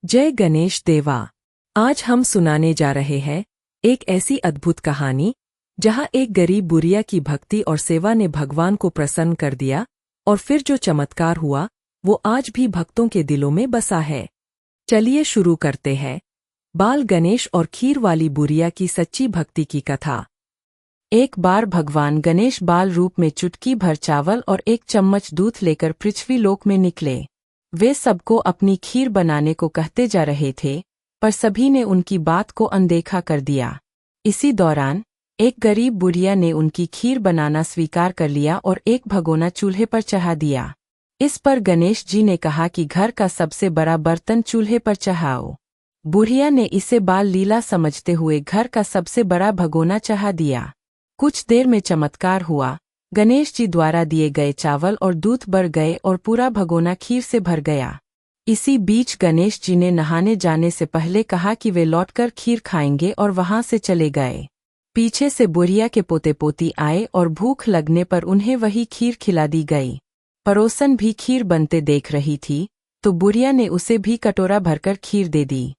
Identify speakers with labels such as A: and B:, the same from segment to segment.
A: जय गणेश देवा। आज हम सुनाने जा रहे हैं एक ऐसी अद्भुत कहानी जहां एक गरीब बुढ़िया की भक्ति और सेवा ने भगवान को प्रसन्न कर दिया और फिर जो चमत्कार हुआ वो आज भी भक्तों के दिलों में बसा है। चलिए शुरू करते हैं बाल गणेश और खीर वाली बुढ़िया की सच्ची भक्ति की कथा। एक बार भगवान गणेश बाल रूप में चुटकी भर चावल और एक चम्मच दूध लेकर पृथ्वी लोक में निकले। वे सबको अपनी खीर बनाने को कहते जा रहे थे, पर सभी ने उनकी बात को अनदेखा कर दिया। इसी दौरान एक गरीब बुढ़िया ने उनकी खीर बनाना स्वीकार कर लिया और एक भगोना चूल्हे पर चढ़ा दिया। इस पर गणेश जी ने कहा कि घर का सबसे बड़ा बर्तन चूल्हे पर चढ़ाओ। बुढ़िया ने इसे बाल लीला समझते हुए घर का सबसे बड़ा भगोना चढ़ा दिया। कुछ देर में चमत्कार हुआ। गणेश जी द्वारा दिए गए चावल और दूध बढ़ गए और पूरा भगोना खीर से भर गया। इसी बीच गणेश जी ने नहाने जाने से पहले कहा कि वे लौटकर खीर खाएंगे और वहां से चले गए। पीछे से बुढ़िया के पोते पोती आए और भूख लगने पर उन्हें वही खीर खिला दी गई। पड़ोसन भी खीर बनते देख रही थी तो बुढ़िया ने उसे भी कटोरा भरकर खीर दे दी।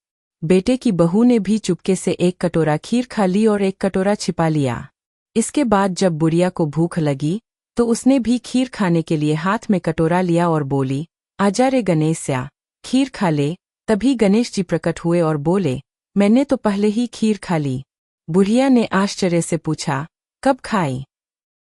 A: बेटे की बहू ने भी चुपके से एक कटोरा खीर खा ली और एक कटोरा छिपा लिया। इसके बाद जब बुढ़िया को भूख लगी तो उसने भी खीर खाने के लिए हाथ में कटोरा लिया और बोली, आजा रे गणेशया, खीर खा ले। तभी गणेश जी प्रकट हुए और बोले, मैंने तो पहले ही खीर खा ली। बुढ़िया ने आश्चर्य से पूछा, कब खाई?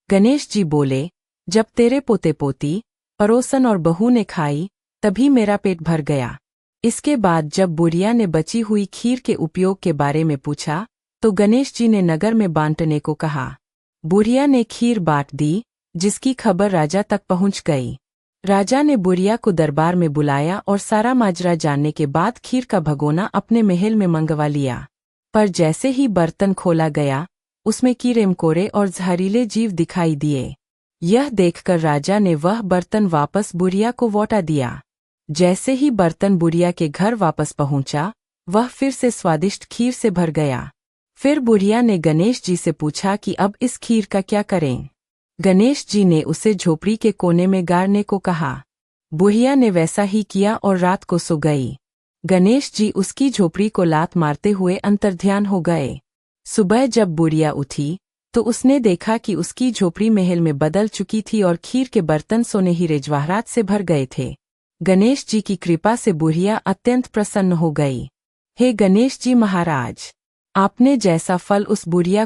A: गणेश जी बोले, जब तेरे पोते पोती, पड़ोसन और बहू ने खाई तभी मेरा पेट भर गया। इसके बाद जब बुढ़िया ने बची हुई खीर के उपयोग के बारे में पूछा तो गणेश जी ने नगर में बांटने को कहा। बुढ़िया ने खीर बांट दी, जिसकी खबर राजा तक पहुंच गई। राजा ने बुढ़िया को दरबार में बुलाया और सारा माजरा जानने के बाद खीर का भगोना अपने महल में मंगवा लिया। पर जैसे ही बर्तन खोला गया उसमें कीड़े मकोड़े और जहरीले जीव दिखाई दिए। यह देखकर राजा ने वह बर्तन वापस बुढ़िया को लौटा दिया। जैसे ही बर्तन बुढ़िया के घर वापस पहुंचा वह फिर से स्वादिष्ट खीर से भर गया। फिर बुढ़िया ने गणेश जी से पूछा कि अब इस खीर का क्या करें। गणेश जी ने उसे झोपड़ी के कोने में गाड़ने को कहा। बुढ़िया ने वैसा ही किया और रात को सो गई। गणेश जी उसकी झोपड़ी को लात मारते हुए अंतर्ध्यान हो गए। सुबह जब बुढ़िया उठी तो उसने देखा कि उसकी झोपड़ी महल में बदल चुकी थी और खीर के बर्तन सोने हीरे जवाहरात से भर गए थे। गणेश जी की कृपा से बुढ़िया अत्यंत प्रसन्न हो गई। हे गणेश जी महाराज, आपने जैसा फल उस बुढ़िया